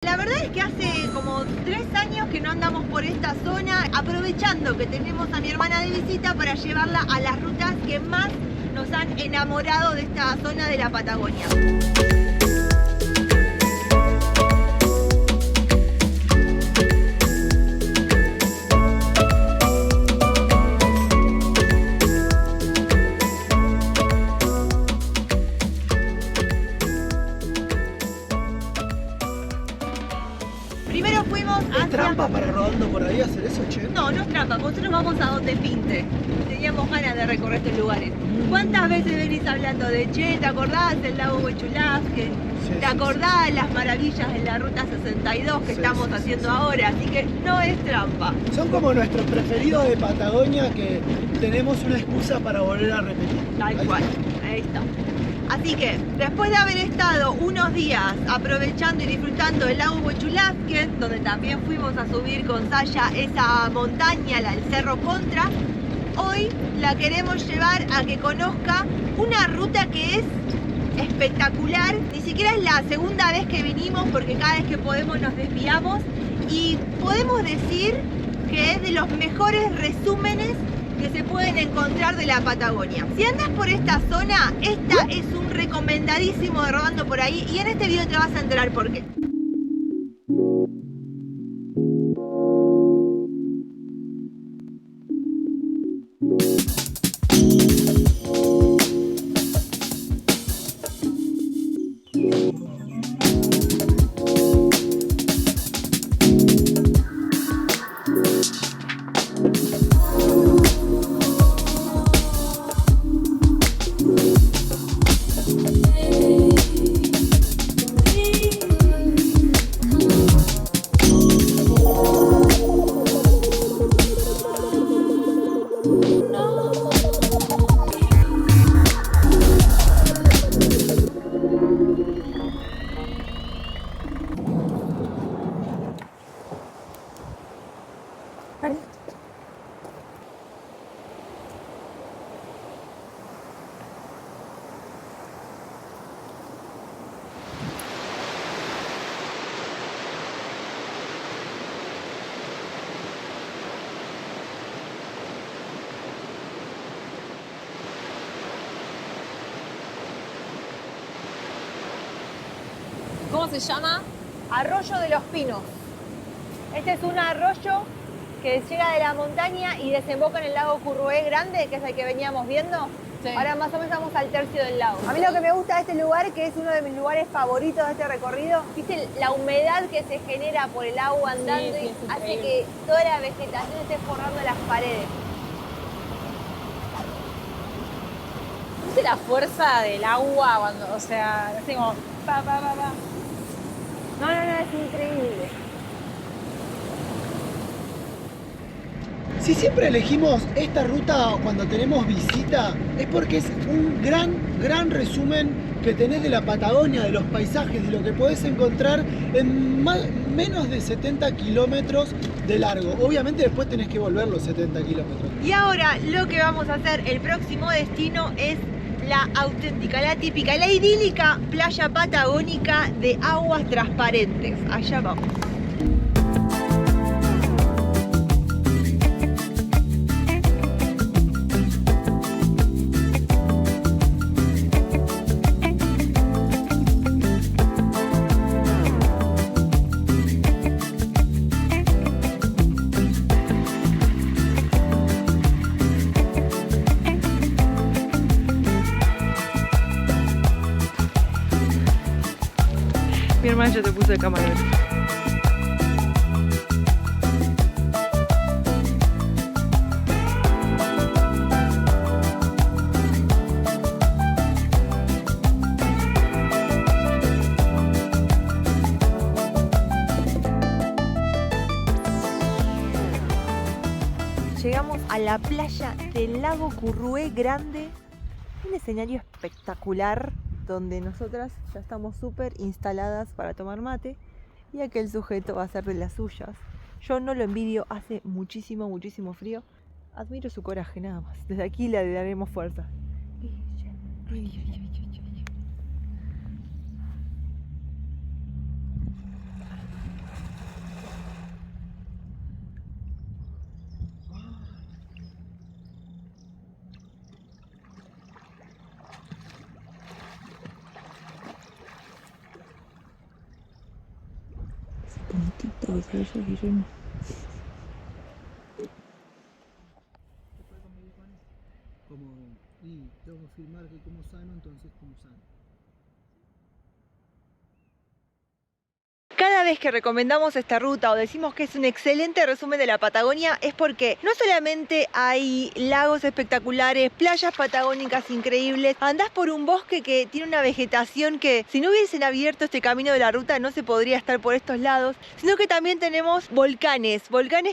La verdad es que hace como 3 años que no andamos por esta zona, aprovechando que tenemos a mi hermana de visita para llevarla a las rutas que más nos han enamorado de esta zona de la Patagonia. Primero fuimos ¿Es trampa para rodando por ahí hacer eso, che? No, no es trampa, nosotros vamos a donde pinte. Teníamos ganas de recorrer estos lugares. ¿Cuántas veces venís hablando de che, te acordás del lago Huechulafquen? Sí, ¿Te acordás de las maravillas de la ruta 62 que estamos haciendo ahora? Así que no es trampa. Son como nuestros preferidos de Patagonia que tenemos una excusa para volver a repetir. Tal cual, ahí está. Así que, después de haber estado unos días aprovechando y disfrutando del lago Huechulafquen, donde también fuimos a subir con Saya esa montaña, el Cerro Contra, hoy la queremos llevar a que conozca una ruta que es espectacular. Ni siquiera es la segunda vez que vinimos, porque cada vez que podemos nos desviamos, y podemos decir que es de los mejores resúmenes que se pueden encontrar de la Patagonia. Si andas por esta zona, esta es un recomendadísimo de Rodando por ahí, y en este video te vas a enterar por qué. ¿Cómo se llama? Arroyo de los Pinos. Este es un arroyo que llega de la montaña y desemboca en el lago Currué Grande, que es el que veníamos viendo. Sí. Ahora más o menos estamos al tercio del lago. A mí lo que me gusta de este lugar, que es uno de mis lugares favoritos de este recorrido, viste la humedad que se genera por el agua andando, Sí, y es hace increíble. que toda la vegetación esté forrando las paredes. ¿Viste la fuerza del agua cuando, o sea, así como pa, pa, pa, pa? No, es increíble. Si siempre elegimos esta ruta cuando tenemos visita, es porque es un gran resumen que tenés de la Patagonia, de los paisajes, de lo que podés encontrar en menos de 70 kilómetros de largo. Obviamente después tenés que volver los 70 kilómetros. Y ahora lo que vamos a hacer, el próximo destino es la auténtica, la típica, la idílica playa patagónica de aguas transparentes. Allá vamos. Mi hermana ya te puso de cámara. Llegamos a la playa del lago Currué Grande, un escenario espectacular donde nosotras ya estamos súper instaladas para tomar mate y aquel sujeto va a hacer de las suyas. Yo no lo envidio, hace muchísimo frío. Admiro su coraje nada más. Desde aquí le daremos fuerza. puntita de Sayas, Guillermo. Como, y tengo que filmar que como sano, entonces como sano. Cada vez que recomendamos esta ruta o decimos que es un excelente resumen de la Patagonia es porque no solamente hay lagos espectaculares, playas patagónicas increíbles, andás por un bosque que tiene una vegetación que si no hubiesen abierto este camino de la ruta no se podría estar por estos lados, sino que también tenemos volcanes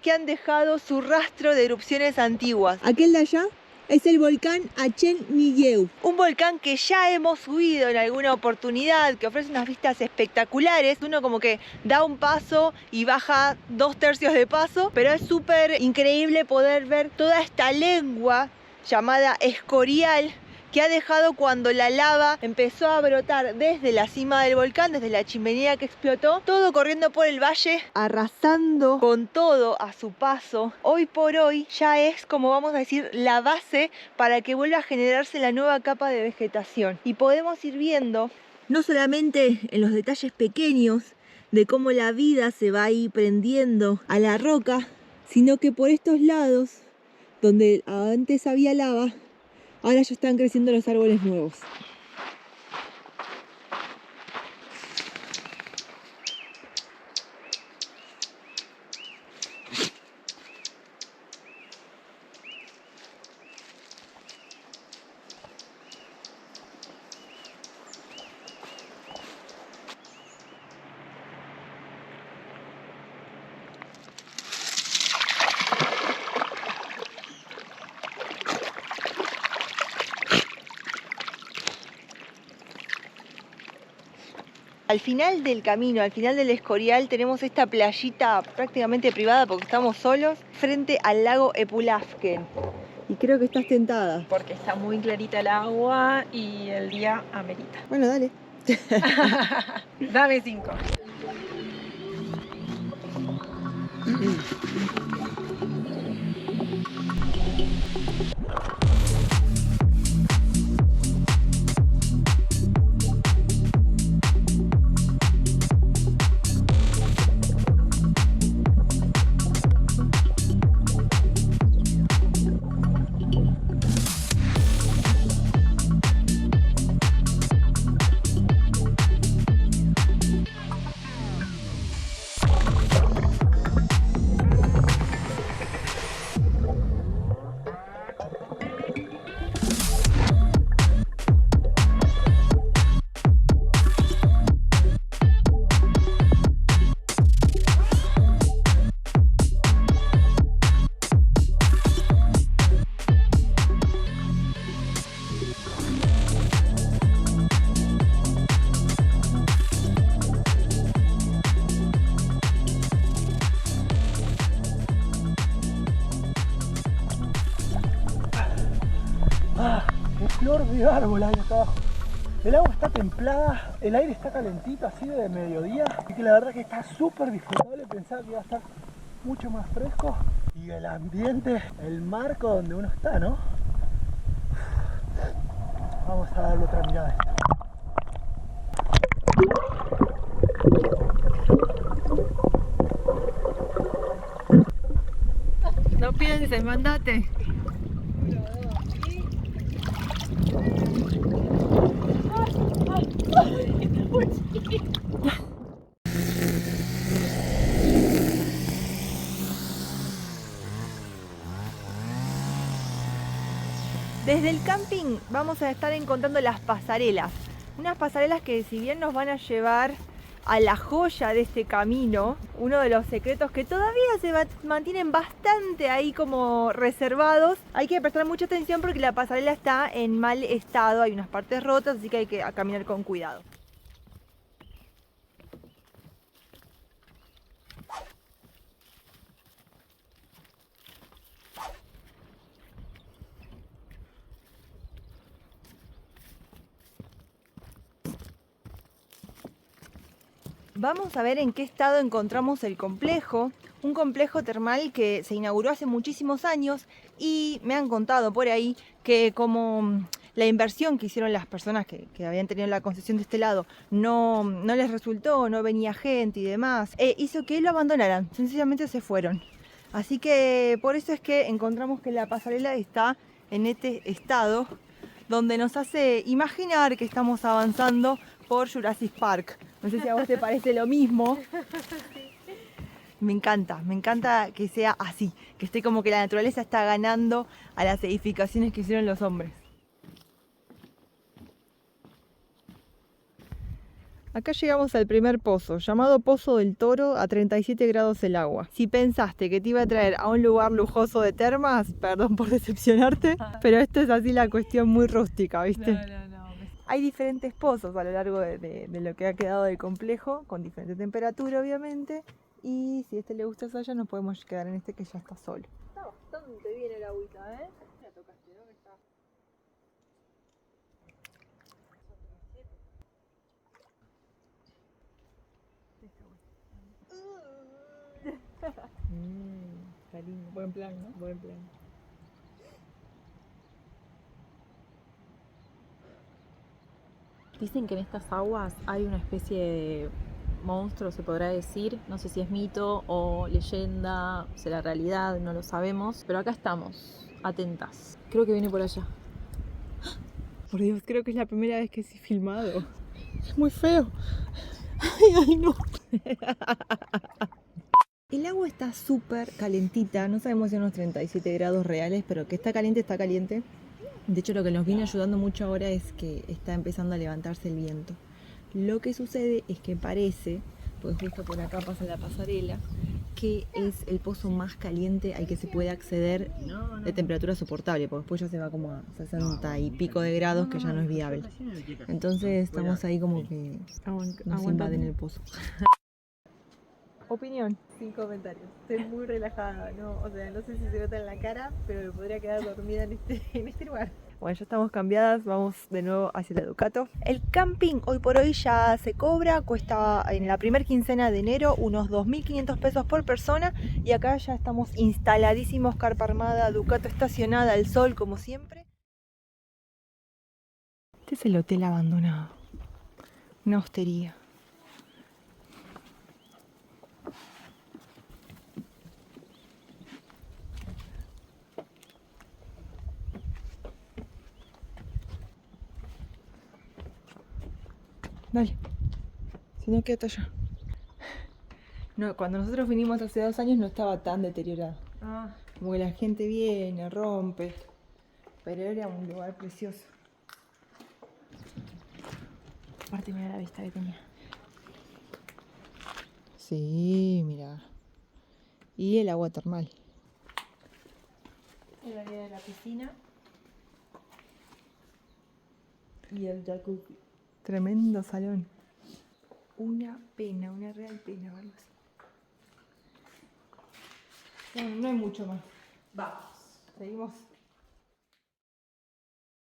que han dejado su rastro de erupciones antiguas. Aquel de allá es el volcán Achén Milleu, un volcán que ya hemos subido en alguna oportunidad, que ofrece unas vistas espectaculares. Uno como que da un paso y baja 2/3 de paso, pero es súper increíble poder ver toda esta lengua llamada Escorial que ha dejado cuando la lava empezó a brotar desde la cima del volcán, desde la chimenea que explotó, todo corriendo por el valle, arrasando con todo a su paso. Hoy por hoy ya es, como vamos a decir, la base para que vuelva a generarse la nueva capa de vegetación. Y podemos ir viendo, no solamente en los detalles pequeños de cómo la vida se va ahí prendiendo a la roca, sino que por estos lados, donde antes había lava, ahora ya están creciendo los árboles nuevos. Al final del camino, al final del Escorial, tenemos esta playita prácticamente privada porque estamos solos, frente al lago Epulafquen. Y creo que estás tentada. Porque está muy clarita el agua y el día amerita. Bueno, dale. Dame 5. ¡Qué flor de árbol hay acá abajo! El agua está templada, el aire está calentito así de mediodía, y que la verdad que está súper disfrutable. Pensaba que iba a estar mucho más fresco, y el ambiente, el marco donde uno está, ¿no? Vamos a darle otra mirada a esto. No pienses, mandate. Desde el camping vamos a estar encontrando las pasarelas. Unas pasarelas que si bien nos van a llevar a la joya de este camino, uno de los secretos que todavía se mantienen bastante ahí como reservados, hay que prestar mucha atención porque la pasarela está en mal estado, hay unas partes rotas, así que hay que caminar con cuidado. Vamos a ver en qué estado encontramos el complejo, un complejo termal que se inauguró hace muchísimos años y me han contado por ahí que como la inversión que hicieron las personas que habían tenido la concesión de este lado no les resultó, no venía gente y demás, hizo que lo abandonaran, sencillamente se fueron. Así que por eso es que encontramos que la pasarela está en este estado donde nos hace imaginar que estamos avanzando por Jurassic Park. No sé si a vos te parece lo mismo. Me encanta que sea así, que esté como que la naturaleza está ganando a las edificaciones que hicieron los hombres. Acá llegamos al primer pozo, llamado Pozo del Toro, a 37 grados el agua. Si pensaste que te iba a traer a un lugar lujoso de termas, perdón por decepcionarte, pero esto es así la cuestión muy rústica, ¿viste? No. Hay diferentes pozos a lo largo de lo que ha quedado del complejo, con diferente temperatura obviamente, y si a este le gusta Saya, nos podemos quedar en este que ya está solo. Está bastante bien el agüita, ¿eh? Ya tocaste, ¿no? Que está... Está lindo. Buen plan, ¿no? Buen plan. Dicen que en estas aguas hay una especie de monstruo, se podrá decir. No sé si es mito o leyenda, o será realidad, no lo sabemos. Pero acá estamos, atentas. Creo que viene por allá. Por Dios, creo que es la primera vez que he filmado. Es muy feo. Ay, no. El agua está súper calentita, no sabemos si unos 37 grados reales, pero que está caliente, está caliente. De hecho, lo que nos viene ayudando mucho ahora es que está empezando a levantarse el viento. Lo que sucede es que parece, porque justo por acá pasa la pasarela, que es el pozo más caliente al que se puede acceder de temperatura soportable, porque después ya se va como a 60 y pico de grados, que ya no es viable. Entonces estamos ahí como que nos invaden el pozo. Opinión, sin comentarios. Estoy muy relajada, ¿no? O sea, no sé si se nota en la cara, pero me podría quedar dormida en este lugar. Bueno, ya estamos cambiadas, vamos de nuevo hacia la Ducato. El camping hoy por hoy ya se cobra, cuesta en la primera quincena de enero unos 2.500 pesos por persona. Y acá ya estamos instaladísimos, carpa armada, Ducato estacionada al sol como siempre. Este es el hotel abandonado, una hostería. Dale, si no, quédate allá. No, cuando nosotros vinimos hace 2 años no estaba tan deteriorado. Como que la gente viene, rompe. Pero era un lugar precioso. Aparte, mira la vista que tenía. Sí, mira. Y el agua termal. El área de la piscina. Y el jacuzzi. Tremendo salón. Una pena, una real pena verlo así. Bueno, no hay mucho más. Vamos. Seguimos